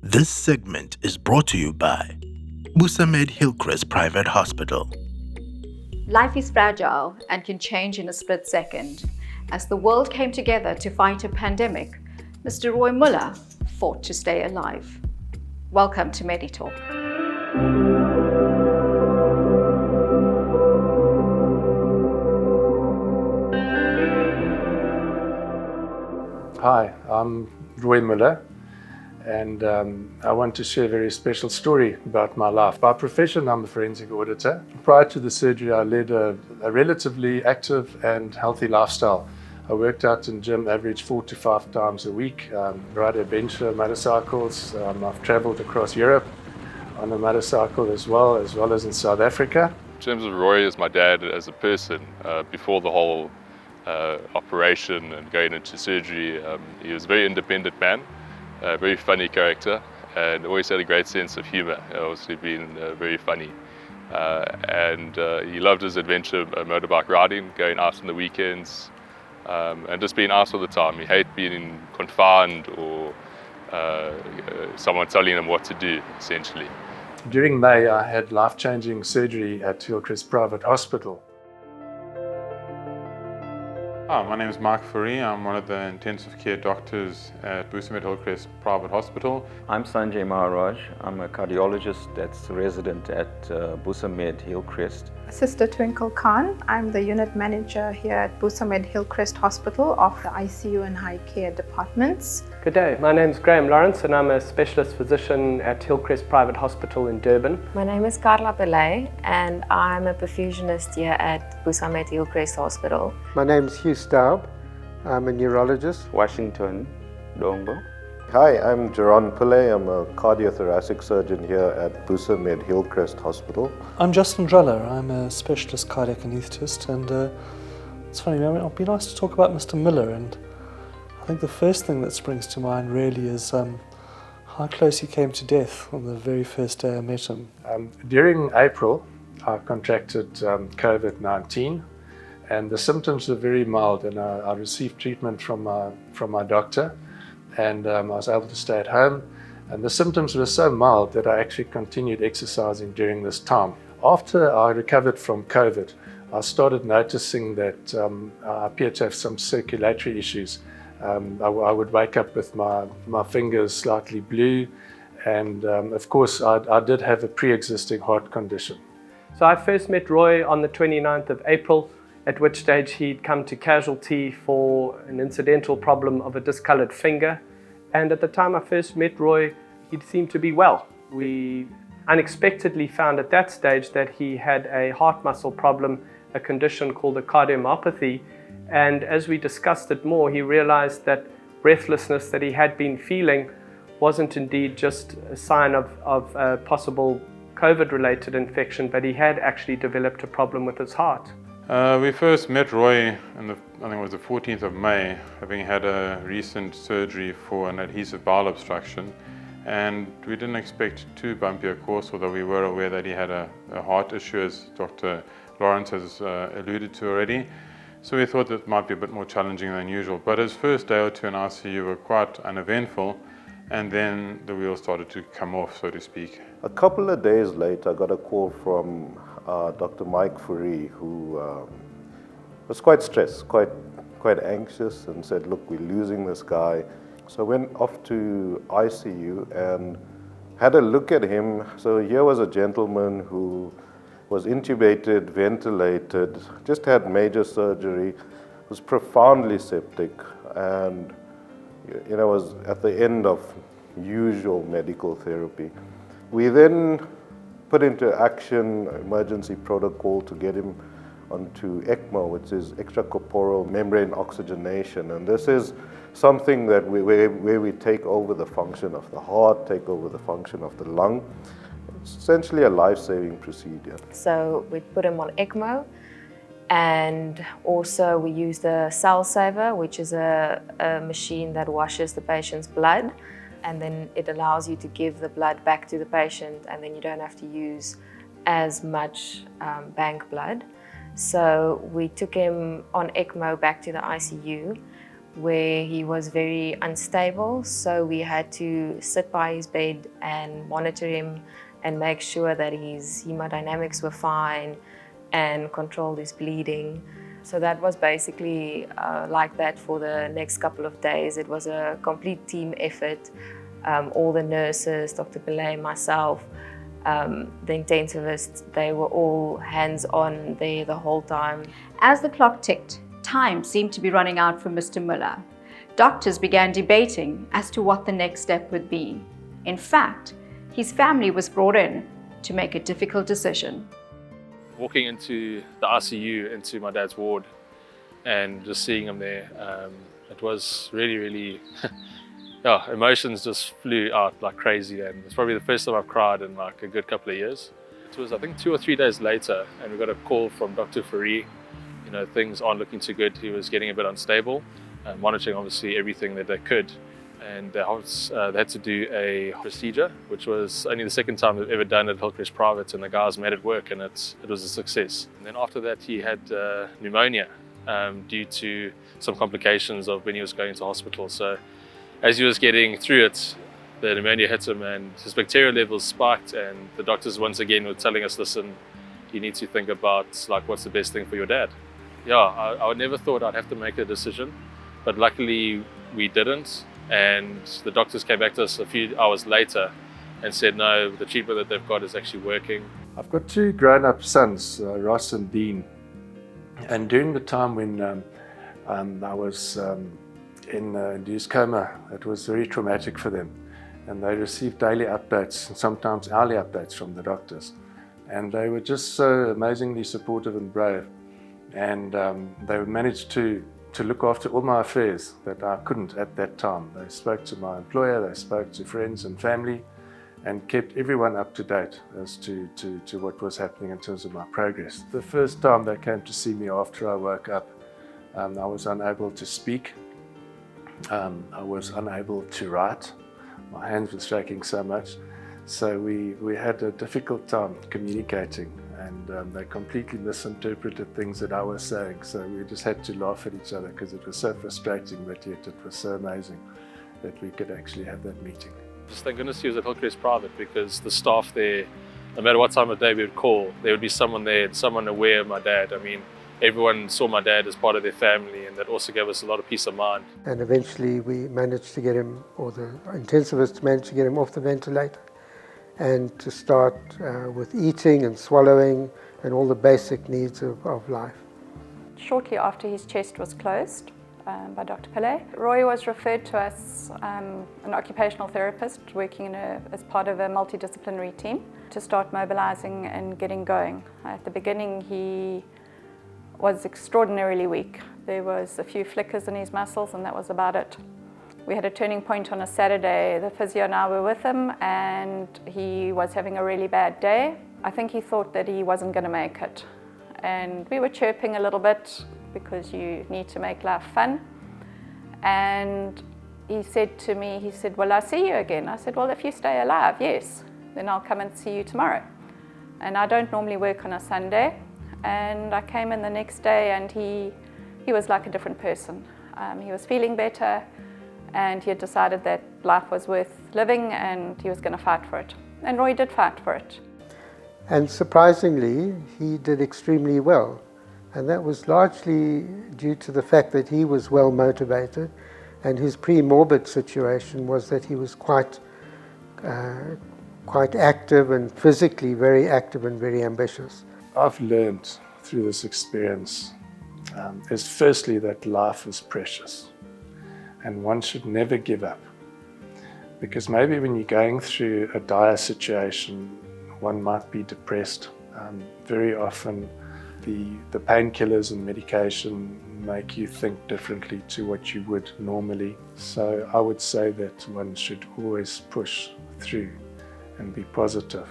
This segment is brought to you by Busamed Hillcrest Private Hospital. Life is fragile and can change in a split second. As the world came together to fight a pandemic, Mr. Roy Muller fought to stay alive. Welcome to MediTalk. Hi, I'm Roy Muller, and I want to share a very special story about my life. By profession, I'm a forensic auditor. Prior to the surgery, I led a relatively active and healthy lifestyle. I worked out in gym, average 4 to 5 times a week, ride adventure motorcycles. I've traveled across Europe on a motorcycle as well as in South Africa. In terms of Roy as my dad as a person, before the whole operation and going into surgery, he was a very independent man, a very funny character, and always had a great sense of humor. Obviously been very funny. And he loved his adventure motorbike riding, going out on the weekends, and just being out all the time. He hated being confined or someone telling him what to do, essentially. During May, I had life-changing surgery at Hillcrest Private Hospital. Hi, my name is Mark Fourie. I'm one of the intensive care doctors at Busamed Hillcrest Private Hospital. I'm Sanjay Maharaj. I'm a cardiologist that's resident at Busamed Hillcrest. Sister Twinkle Khan. I'm the unit manager here at Busamed Hillcrest Hospital of the ICU and high care departments. Good day, my name is Graham Lawrence and I'm a specialist physician at Hillcrest Private Hospital in Durban. My name is Carla Pillay and I'm a perfusionist here at Busamed Hillcrest Hospital. My name is Hugh Staub. I'm a neurologist. Washington, Dombo. Hi, I'm Jaron Pillay. I'm a cardiothoracic surgeon here at Busamed Hillcrest Hospital. I'm Justin Dreller. I'm a specialist cardiac anaesthetist, and it's funny, it'd be nice to talk about Mr. Miller, and I think the first thing that springs to mind really is how close he came to death on the very first day I met him. During April, I contracted COVID-19, and the symptoms were very mild, and I received treatment from my doctor. And I was able to stay at home, and the symptoms were so mild that I actually continued exercising during this time. After I recovered from COVID, I started noticing that I appeared to have some circulatory issues. I would wake up with my fingers slightly blue, and of course I did have a pre-existing heart condition. So I first met Roy on the 29th of April, at which stage he'd come to casualty for an incidental problem of a discoloured finger. And at the time I first met Roy, he seemed to be well. We unexpectedly found at that stage that he had a heart muscle problem, a condition called a cardiomyopathy. And as we discussed it more, he realized that breathlessness that he had been feeling wasn't indeed just a sign of a possible COVID-related infection, but he had actually developed a problem with his heart. We first met Roy on I think it was the 14th of May, having had a recent surgery for an adhesive bowel obstruction, and we didn't expect too bumpy a course, although we were aware that he had a heart issue, as Dr. Lawrence has alluded to already. So we thought that might be a bit more challenging than usual. But his first day or two in ICU were quite uneventful, and then the wheels started to come off, so to speak. A couple of days later, I got a call from Dr. Mike Fourie, who was quite stressed, quite anxious, and said, look, we're losing this guy. So I went off to ICU and had a look at him. So here was a gentleman who was intubated, ventilated, just had major surgery, was profoundly septic, and was at the end of usual medical therapy. We then put into action emergency protocol to get him onto ECMO, which is extracorporeal membrane oxygenation. And this is something that where we take over the function of the heart, take over the function of the lung. It's essentially a life-saving procedure. So we put him on ECMO, and also we use the Cell Saver, which is a machine that washes the patient's blood, and then it allows you to give the blood back to the patient, and then you don't have to use as much bank blood. So we took him on ECMO back to the ICU, where he was very unstable, so we had to sit by his bed and monitor him and make sure that his hemodynamics were fine and control his bleeding. So that was basically like that for the next couple of days. It was a complete team effort. All the nurses, Dr. Pillay, myself, the intensivists, they were all hands-on there the whole time. As the clock ticked, time seemed to be running out for Mr. Muller. Doctors began debating as to what the next step would be. In fact, his family was brought in to make a difficult decision. Walking into the ICU, into my dad's ward, and just seeing him there, it was really, yeah, emotions just flew out like crazy, and it's probably the first time I've cried in like a good couple of years. It was, I think, 2 or 3 days later, and we got a call from Dr. Fourie. You know, things aren't looking too good. He was getting a bit unstable, monitoring obviously everything that they could. And they had to do a procedure, which was only the second time they've ever done it at Hillcrest Private, and the guys made it work, and it was a success. And then after that, he had pneumonia due to some complications of when he was going to hospital. So as he was getting through it, the pneumonia hit him, and his bacterial levels spiked, and the doctors once again were telling us, listen, you need to think about like what's the best thing for your dad. Yeah, I never thought I'd have to make a decision, but luckily we didn't. And the doctors came back to us a few hours later and said, no, the treatment that they've got is actually working. I've got 2 grown-up sons, Ross and Dean. And during the time when I was in induced coma, it was very traumatic for them. And they received daily updates and sometimes hourly updates from the doctors. And they were just so amazingly supportive and brave. And they managed to look after all my affairs that I couldn't at that time. They spoke to my employer, they spoke to friends and family, and kept everyone up to date as to what was happening in terms of my progress. The first time they came to see me after I woke up, I was unable to speak. I was unable to write. My hands were shaking so much. So we had a difficult time communicating, and they completely misinterpreted things that I was saying. So we just had to laugh at each other because it was so frustrating, but yet it was so amazing that we could actually have that meeting. Just thank goodness he was at Hillcrest Private, because the staff there, no matter what time of day we would call, there would be someone there, someone aware of my dad. I mean, everyone saw my dad as part of their family, and that also gave us a lot of peace of mind. And eventually we managed to get him, or the intensivists managed to get him off the ventilator, and to start with eating and swallowing and all the basic needs of life. Shortly after his chest was closed by Dr. Pillay, Roy was referred to us, an occupational therapist working as part of a multidisciplinary team, to start mobilizing and getting going. At the beginning he was extraordinarily weak. There was a few flickers in his muscles, and that was about it. We had a turning point on a Saturday. The physio and I were with him, and he was having a really bad day. I think he thought that he wasn't going to make it. And we were chirping a little bit because you need to make life fun. And he said to me, he said, well, I'll see you again. I said, well, if you stay alive, yes, then I'll come and see you tomorrow. And I don't normally work on a Sunday. And I came in the next day, and he was like a different person. He was feeling better, and he had decided that life was worth living, and he was going to fight for it. And Roy did fight for it. And surprisingly, he did extremely well. And that was largely due to the fact that he was well motivated, and his pre-morbid situation was that he was quite active and physically very active and very ambitious. I've learned through this experience is firstly that life is precious, and one should never give up. Because maybe when you're going through a dire situation, one might be depressed. Very often the painkillers and medication make you think differently to what you would normally. So I would say that one should always push through and be positive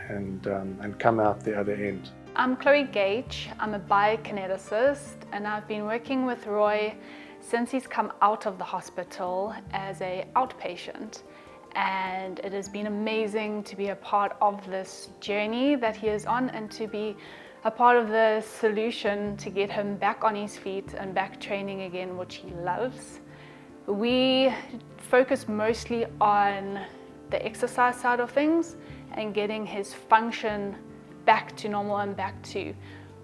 and come out the other end. I'm Chloe Gage. I'm a biokineticist, and I've been working with Roy since he's come out of the hospital as an outpatient. And it has been amazing to be a part of this journey that he is on, and to be a part of the solution to get him back on his feet and back training again, which he loves. We focus mostly on the exercise side of things and getting his function back to normal and back to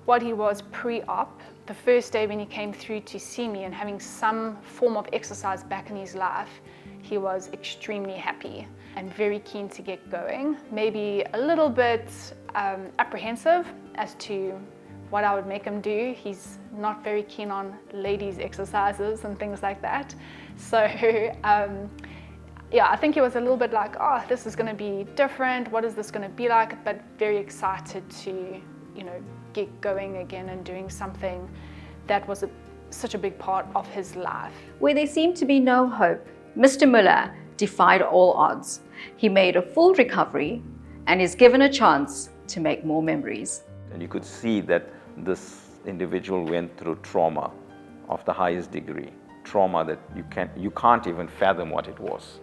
what he was pre-op. The first day when he came through to see me and having some form of exercise back in his life, he was extremely happy and very keen to get going. Maybe a little bit apprehensive as to what I would make him do. He's not very keen on ladies' exercises and things like that. So yeah, I think he was a little bit like, oh, this is going to be different. What is this going to be like? But very excited to, get going again and doing something that was such a big part of his life. Where there seemed to be no hope, Mr. Muller defied all odds. He made a full recovery and is given a chance to make more memories. And you could see that this individual went through trauma of the highest degree, trauma that you can't even fathom what it was.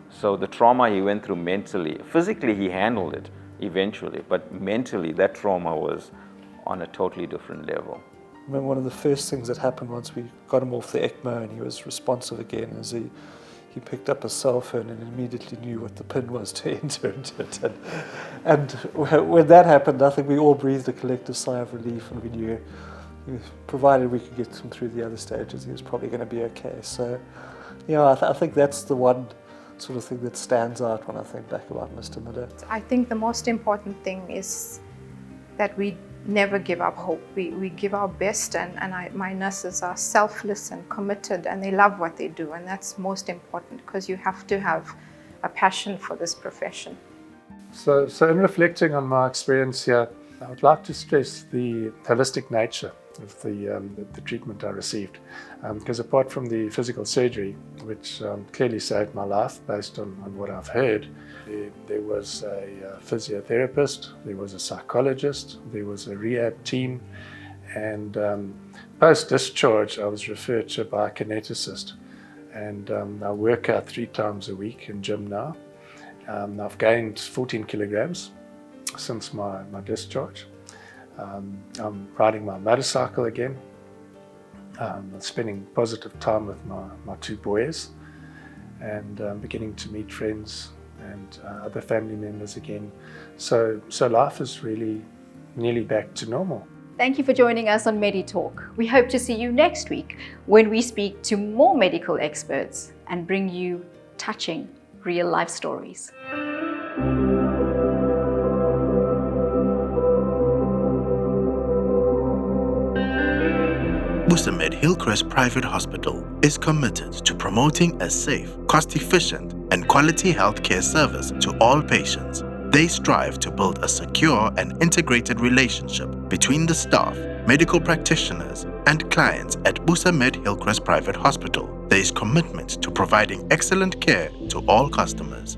So the trauma he went through mentally, physically he handled it eventually, but mentally that trauma was on a totally different level. I remember one of the first things that happened once we got him off the ECMO and he was responsive again is he picked up a cell phone and immediately knew what the pin was to enter into it. And when that happened, I think we all breathed a collective sigh of relief, and we knew, provided we could get him through the other stages, he was probably going to be okay. So, I think that's the one sort of thing that stands out when I think back about Mr. Muller. I think the most important thing is that we never give up hope. We give our best, and my nurses are selfless and committed, and they love what they do, and that's most important, because you have to have a passion for this profession. So in reflecting on my experience here, I would like to stress the holistic nature of the treatment I received, because apart from the physical surgery, which clearly saved my life based on what I've heard, there was a physiotherapist, there was a psychologist, there was a rehab team, and post-discharge I was referred to by a kineticist, and I work out 3 times a week in gym now. I've gained 14 kilograms since my discharge. I'm riding my motorcycle again. I'm spending positive time with my 2 boys, and beginning to meet friends and other family members again. So life is really nearly back to normal. Thank you for joining us on MediTalk. We hope to see you next week when we speak to more medical experts and bring you touching real-life stories. Busamed Hillcrest Private Hospital is committed to promoting a safe, cost-efficient, and quality healthcare service to all patients. They strive to build a secure and integrated relationship between the staff, medical practitioners, and clients at Busamed Hillcrest Private Hospital. There is commitment to providing excellent care to all customers.